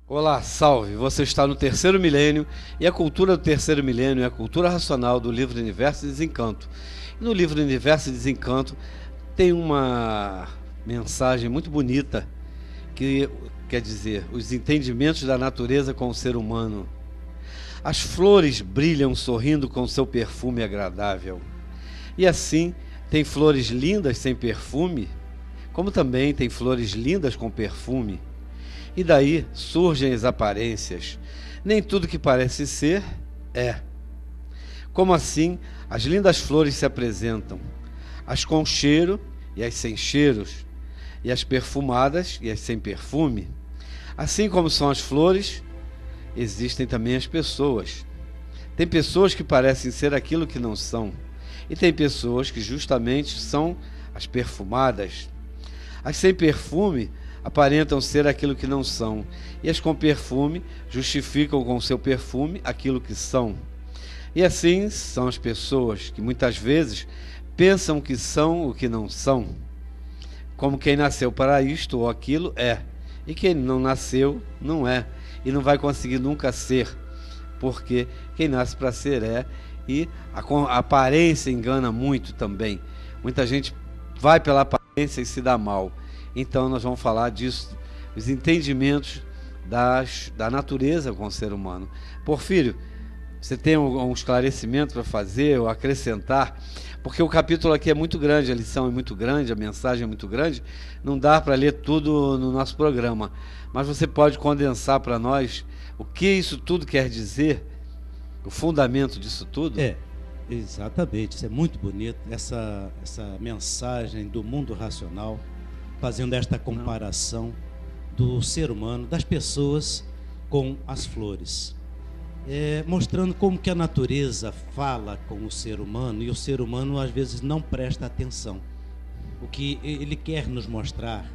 Olá, salve! Você está no terceiro milênio e a cultura do terceiro milênio é a cultura racional do livro Universo e Desencanto. E no livro Universo e Desencanto tem uma mensagem muito bonita que quer dizer os entendimentos da natureza com o ser humano. As flores brilham sorrindo com seu perfume agradável. E assim, tem flores lindas sem perfume, como também tem flores lindas com perfume. E daí surgem as aparências. Nem tudo que parece ser, é. Como assim, as lindas flores se apresentam, as com cheiro e as sem cheiros, e as perfumadas e as sem perfume. Assim como são as flores, existem também as pessoas. Tem pessoas que parecem ser aquilo que não são, e tem pessoas que justamente são as perfumadas. As sem perfume aparentam ser aquilo que não são, e as com perfume justificam com seu perfume aquilo que são. E assim são as pessoas que muitas vezes pensam que são o que não são, como quem nasceu para isto ou aquilo é, e quem não nasceu não é, e não vai conseguir nunca ser, porque quem nasce para ser é, e a aparência engana muito também. Muita gente vai pela aparência e se dá mal. Então nós vamos falar disso, os entendimentos da natureza com o ser humano. Porfírio, você tem um esclarecimento para fazer ou acrescentar? Porque o capítulo aqui é muito grande, a lição é muito grande, a mensagem é muito grande, não dá para ler tudo no nosso programa. Mas você pode condensar para nós o que isso tudo quer dizer, o fundamento disso tudo? Exatamente, isso é muito bonito, essa mensagem do mundo racional, fazendo esta comparação do ser humano, das pessoas com as flores, mostrando como que a natureza fala com o ser humano e o ser humano às vezes não presta atenção. O que ele quer nos mostrar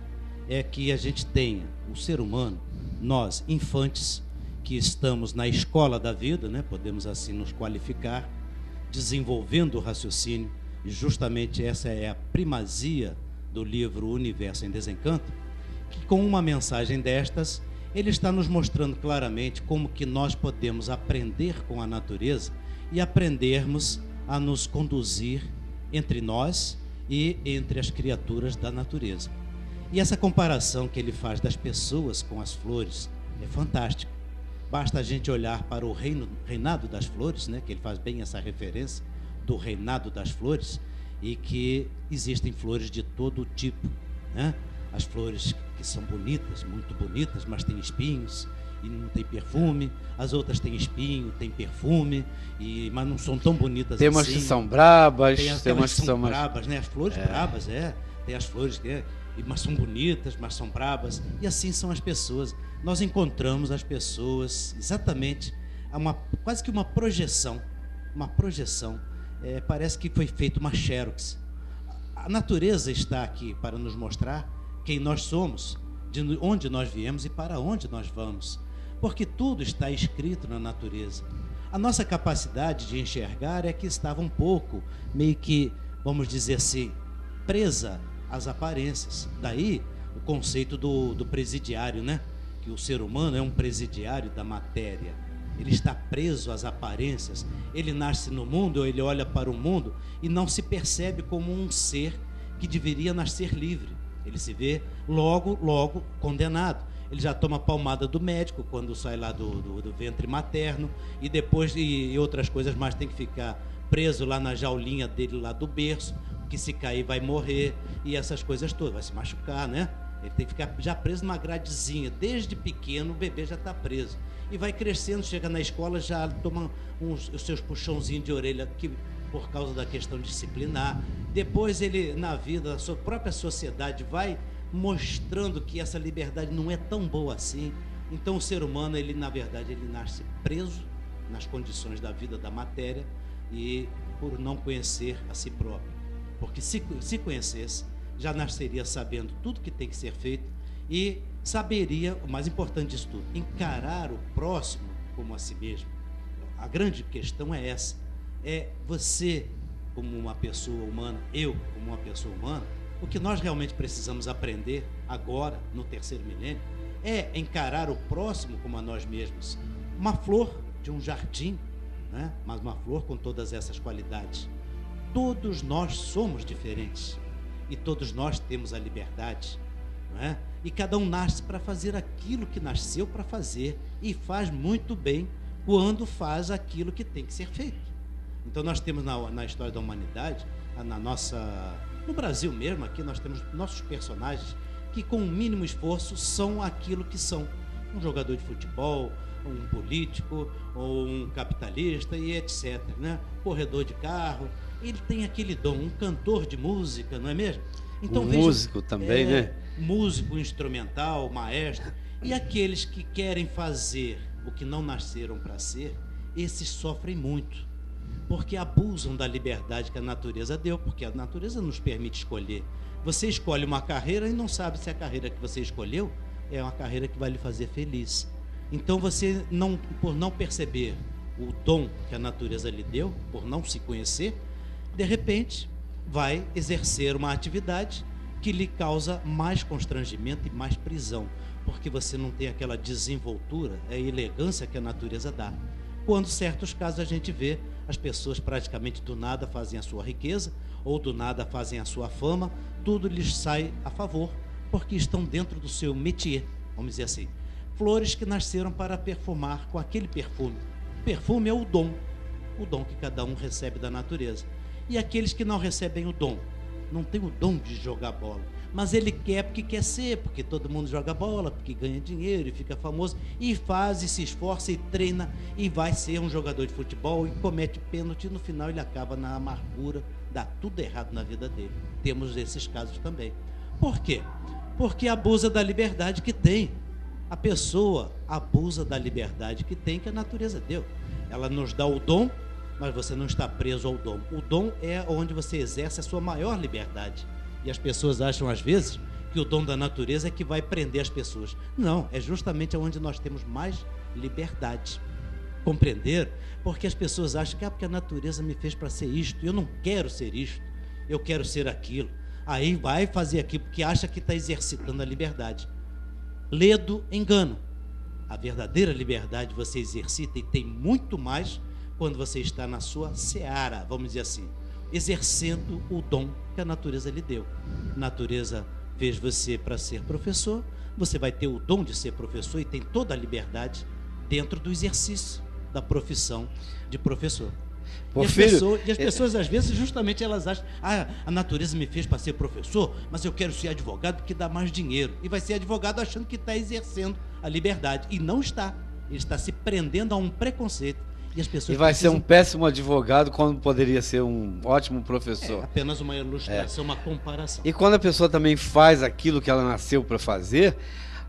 é que a gente tenha, o ser humano, nós, infantes, que estamos na escola da vida, né, podemos assim nos qualificar, desenvolvendo o raciocínio, e justamente essa é a primazia do livro Universo em Desencanto, que com uma mensagem destas, ele está nos mostrando claramente como que nós podemos aprender com a natureza e aprendermos a nos conduzir entre nós e entre as criaturas da natureza. E essa comparação que ele faz das pessoas com as flores é fantástica. Basta a gente olhar para o reinado das flores, né, que ele faz bem essa referência do reinado das flores, e que existem flores de todo tipo, né? As flores que são bonitas, muito bonitas, mas têm espinhos e não tem perfume. As outras têm espinho, têm perfume, mas não são tão bonitas assim. Tem umas que são brabas, tem umas que são brabas, né? As flores brabas, tem as flores que mas são bonitas, mas são brabas. E assim são as pessoas. Nós encontramos as pessoas exatamente quase que uma projeção. Parece que foi feita uma xerox. A natureza está aqui para nos mostrar quem nós somos, de onde nós viemos e para onde nós vamos, porque tudo está escrito na natureza. A nossa capacidade de enxergar é que estava um pouco, meio que, vamos dizer assim, presa às aparências. Daí o conceito do presidiário, né? Que o ser humano é um presidiário da matéria. Ele está preso às aparências. Ele nasce no mundo, ele olha para o mundo e não se percebe como um ser que deveria nascer livre. Ele se vê logo condenado. Ele já toma palmada do médico quando sai lá do ventre materno, e depois e outras coisas mais, tem que ficar preso lá na jaulinha dele lá do berço, que se cair vai morrer, e essas coisas todas, vai se machucar, né? Ele tem que ficar já preso numa gradezinha. Desde pequeno o bebê já está preso. E vai crescendo, chega na escola, já toma os seus puxãozinhos de orelha por causa da questão disciplinar. Depois ele, na vida, a sua própria sociedade vai mostrando que essa liberdade não é tão boa assim. Então o ser humano, ele na verdade, ele nasce preso nas condições da vida, da matéria, e por não conhecer a si próprio. Porque se conhecesse, já nasceria sabendo tudo que tem que ser feito e saberia, o mais importante disso tudo, encarar o próximo como a si mesmo. A grande questão é essa, você como uma pessoa humana, eu como uma pessoa humana, o que nós realmente precisamos aprender agora, no terceiro milênio, é encarar o próximo como a nós mesmos. Uma flor de um jardim, né? Mas uma flor com todas essas qualidades. Todos nós somos diferentes e todos nós temos a liberdade, não é? E cada um nasce para fazer aquilo que nasceu para fazer e faz muito bem quando faz aquilo que tem que ser feito. Então nós temos na história da humanidade, no Brasil mesmo, aqui nós temos nossos personagens que com o mínimo esforço são aquilo que são. Um jogador de futebol, um político, ou um capitalista e etc, né? Corredor de carro, ele tem aquele dom, um cantor de música, não é mesmo? Então, músico também, né? Músico, instrumental, maestro. E aqueles que querem fazer o que não nasceram para ser, esses sofrem muito, porque abusam da liberdade que a natureza deu, porque a natureza nos permite escolher. Você escolhe uma carreira e não sabe se a carreira que você escolheu é uma carreira que vai lhe fazer feliz. Então você, por não perceber o dom que a natureza lhe deu, por não se conhecer, de repente vai exercer uma atividade que lhe causa mais constrangimento e mais prisão, porque você não tem aquela desenvoltura, a elegância que a natureza dá. Quando, em certos casos, a gente vê as pessoas praticamente do nada fazem a sua riqueza, ou do nada fazem a sua fama, tudo lhes sai a favor, porque estão dentro do seu métier, vamos dizer assim. Flores que nasceram para perfumar com aquele perfume. O perfume é o dom que cada um recebe da natureza. E aqueles que não recebem o dom, não tem o dom de jogar bola, mas ele quer porque quer ser, porque todo mundo joga bola, porque ganha dinheiro e fica famoso, e faz, e se esforça, e treina, e vai ser um jogador de futebol, e comete pênalti, e no final ele acaba na amargura, dá tudo errado na vida dele. Temos esses casos também. Por quê? Porque abusa da liberdade que tem. A pessoa abusa da liberdade que tem, que a natureza deu. Ela nos dá o dom, mas você não está preso ao dom. O dom é onde você exerce a sua maior liberdade. E as pessoas acham, às vezes, que o dom da natureza é que vai prender as pessoas. Não, é justamente onde nós temos mais liberdade. Compreender? Porque as pessoas acham que porque a natureza me fez para ser isto, eu não quero ser isto, eu quero ser aquilo. Aí vai fazer aquilo porque acha que está exercitando a liberdade. Ledo engano. A verdadeira liberdade você exercita e tem muito mais quando você está na sua seara, vamos dizer assim, exercendo o dom que a natureza lhe deu. A natureza fez você para ser professor, você vai ter o dom de ser professor e tem toda a liberdade dentro do exercício da profissão de professor. E as pessoas, às vezes, justamente elas acham, a natureza me fez para ser professor, mas eu quero ser advogado porque dá mais dinheiro. E vai ser advogado achando que está exercendo a liberdade. E não está. Ele está se prendendo a um preconceito. E as pessoas vai ser um péssimo advogado quando poderia ser um ótimo professor. É apenas uma ilustração, uma comparação. E quando a pessoa também faz aquilo que ela nasceu para fazer,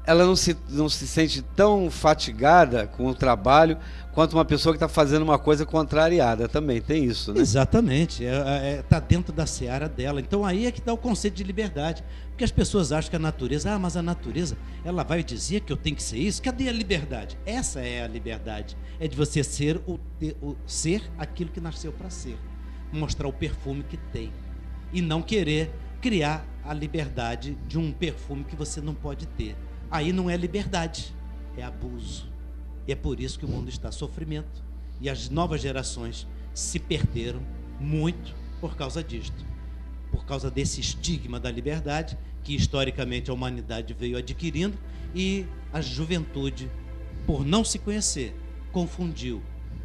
ela não se sente tão fatigada com o trabalho quanto uma pessoa que está fazendo uma coisa contrariada. Também tem isso, né? Exatamente, está dentro da seara dela. Então aí é que dá o conceito de liberdade, porque as pessoas acham que a natureza, mas a natureza, ela vai dizer que eu tenho que ser isso. Cadê a liberdade? Essa é a liberdade, é de você ser ser aquilo que nasceu para ser, mostrar o perfume que tem, e não querer criar a liberdade de um perfume que você não pode ter. Aí não é liberdade, é abuso. E é por isso que o mundo está em sofrimento. E as novas gerações se perderam muito por causa disto. Por causa desse estigma da liberdade que historicamente a humanidade veio adquirindo, e a juventude, por não se conhecer, confundiu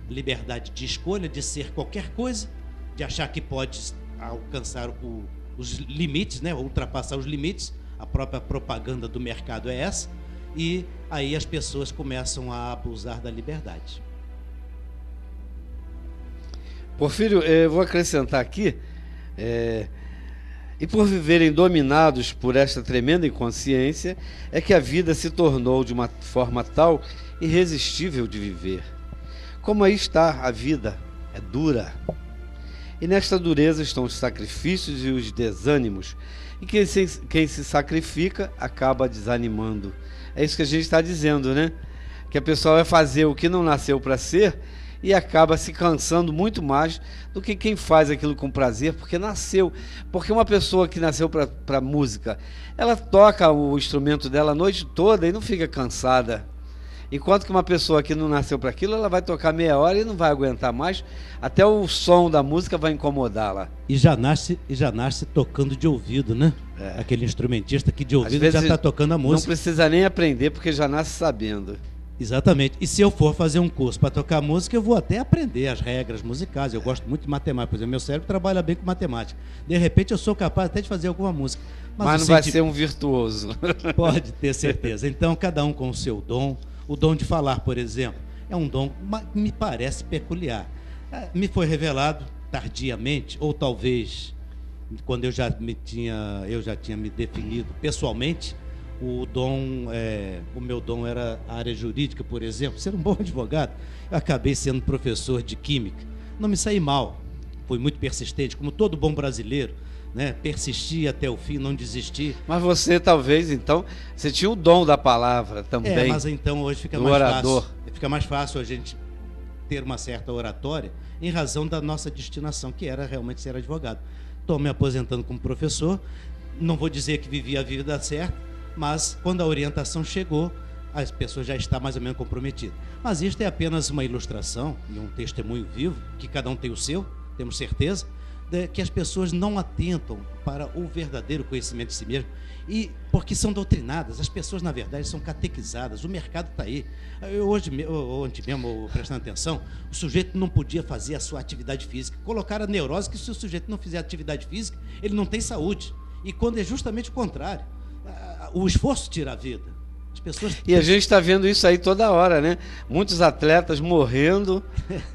liberdade de escolha, de ser qualquer coisa, de achar que pode alcançar os limites, né? Ultrapassar os limites. A própria propaganda do mercado é essa, e aí as pessoas começam a abusar da liberdade. Porfírio, eu vou acrescentar aqui, e por viverem dominados por esta tremenda inconsciência, é que a vida se tornou de uma forma tal irresistível de viver. Como aí está a vida, é dura. E nesta dureza estão os sacrifícios e os desânimos, e quem se sacrifica acaba desanimando. É isso que a gente está dizendo, né? Que a pessoa vai fazer o que não nasceu para ser e acaba se cansando muito mais do que quem faz aquilo com prazer, porque nasceu. Porque uma pessoa que nasceu para música, ela toca o instrumento dela a noite toda e não fica cansada. Enquanto que uma pessoa que não nasceu para aquilo, ela vai tocar meia hora e não vai aguentar mais, até o som da música vai incomodá-la. E já nasce tocando de ouvido, né? É. Aquele instrumentista que de ouvido já está tocando a música. Não precisa nem aprender, porque já nasce sabendo. Exatamente. E se eu for fazer um curso para tocar música, eu vou até aprender as regras musicais. Eu gosto muito de matemática. Por exemplo, meu cérebro trabalha bem com matemática. De repente, eu sou capaz até de fazer alguma música. Mas não vai ser um virtuoso. Pode ter certeza. Então, cada um com o seu dom. O dom de falar, por exemplo, é um dom que me parece peculiar. Me foi revelado tardiamente, ou talvez quando eu já tinha me definido pessoalmente. O meu dom era a área jurídica, por exemplo, ser um bom advogado. Eu acabei sendo professor de química. Não me saí mal, fui muito persistente, como todo bom brasileiro, né? Persisti até o fim, não desisti. Mas você talvez, então, você tinha o dom da palavra também. Mas então hoje fica mais fácil. Fica mais fácil a gente ter uma certa oratória em razão da nossa destinação, que era realmente ser advogado. Estou me aposentando como professor, não vou dizer que vivi a vida certa, mas quando a orientação chegou, as pessoas já estão mais ou menos comprometidas. Mas isto é apenas uma ilustração e um testemunho vivo, que cada um tem o seu, temos certeza, que as pessoas não atentam para o verdadeiro conhecimento de si mesmo, e porque são doutrinadas. As pessoas, na verdade, são catequizadas. O mercado está aí. Ontem mesmo, prestando atenção, o sujeito não podia fazer a sua atividade física. Colocaram a neurose que se o sujeito não fizer atividade física, ele não tem saúde. E quando é justamente o contrário. O esforço tira a vida. As pessoas... E a gente está vendo isso aí toda hora, né? Muitos atletas morrendo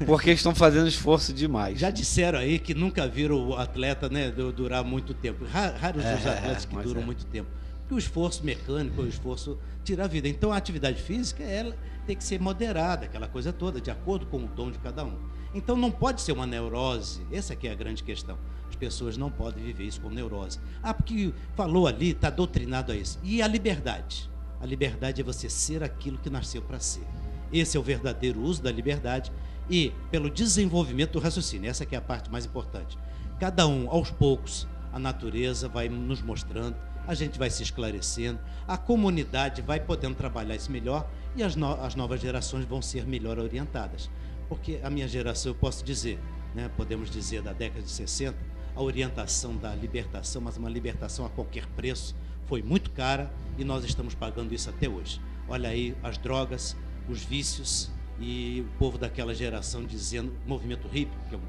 porque estão fazendo esforço demais. Já disseram aí que nunca viram o atleta, né, durar muito tempo. Raros os atletas que duram muito tempo. Porque o esforço mecânico, o esforço tira a vida. Então a atividade física, ela tem que ser moderada, aquela coisa toda, de acordo com o dom de cada um. Então não pode ser uma neurose. Essa aqui é a grande questão. As pessoas não podem viver isso com neurose. Porque falou ali, está doutrinado a isso. E a liberdade? A liberdade é você ser aquilo que nasceu para ser. Esse é o verdadeiro uso da liberdade e pelo desenvolvimento do raciocínio. Essa que é a parte mais importante. Cada um, aos poucos, a natureza vai nos mostrando, a gente vai se esclarecendo, a comunidade vai podendo trabalhar isso melhor e as novas gerações vão ser melhor orientadas. Porque a minha geração, eu posso dizer, né, podemos dizer da década de 60, a orientação da libertação, mas uma libertação a qualquer preço, foi muito cara e nós estamos pagando isso até hoje. Olha aí as drogas, os vícios e o povo daquela geração dizendo, movimento hippie, que é uma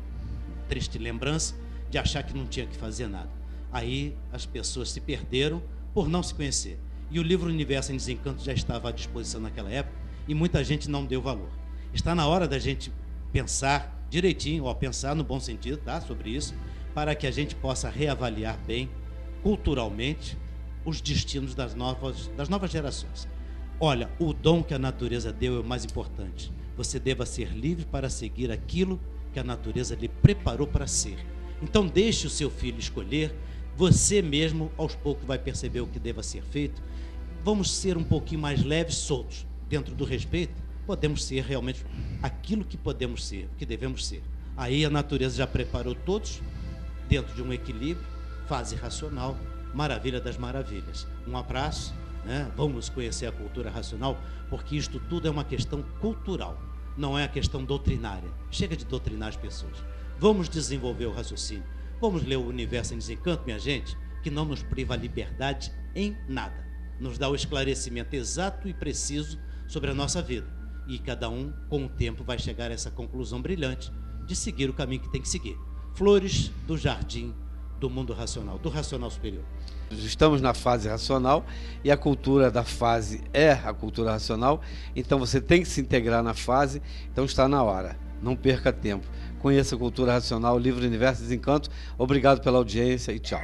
triste lembrança, de achar que não tinha que fazer nada. Aí as pessoas se perderam por não se conhecer. E o livro Universo em Desencanto já estava à disposição naquela época e muita gente não deu valor. Está na hora da gente pensar direitinho, pensar no bom sentido, tá, sobre isso, para que a gente possa reavaliar bem, culturalmente, os destinos das novas gerações. Olha, o dom que a natureza deu é o mais importante. Você deva ser livre para seguir aquilo que a natureza lhe preparou para ser. Então deixe o seu filho escolher, você mesmo aos poucos vai perceber o que deva ser feito. Vamos ser um pouquinho mais leves, soltos, dentro do respeito, podemos ser realmente aquilo que podemos ser, o que devemos ser. Aí a natureza já preparou todos dentro de um equilíbrio, fase racional, maravilha das maravilhas. Um abraço, né? Vamos conhecer a cultura racional, porque isto tudo é uma questão cultural, não é a questão doutrinária. Chega de doutrinar as pessoas. Vamos desenvolver o raciocínio. Vamos ler o Universo em Desencanto, minha gente, que não nos priva a liberdade em nada. Nos dá o esclarecimento exato e preciso sobre a nossa vida. E cada um, com o tempo, vai chegar a essa conclusão brilhante de seguir o caminho que tem que seguir. Flores do jardim do mundo racional, do racional superior. Estamos na fase racional e a cultura da fase é a cultura racional, então você tem que se integrar na fase, então está na hora, não perca tempo. Conheça a cultura racional, livro Universo Desencanto. Obrigado pela audiência e tchau.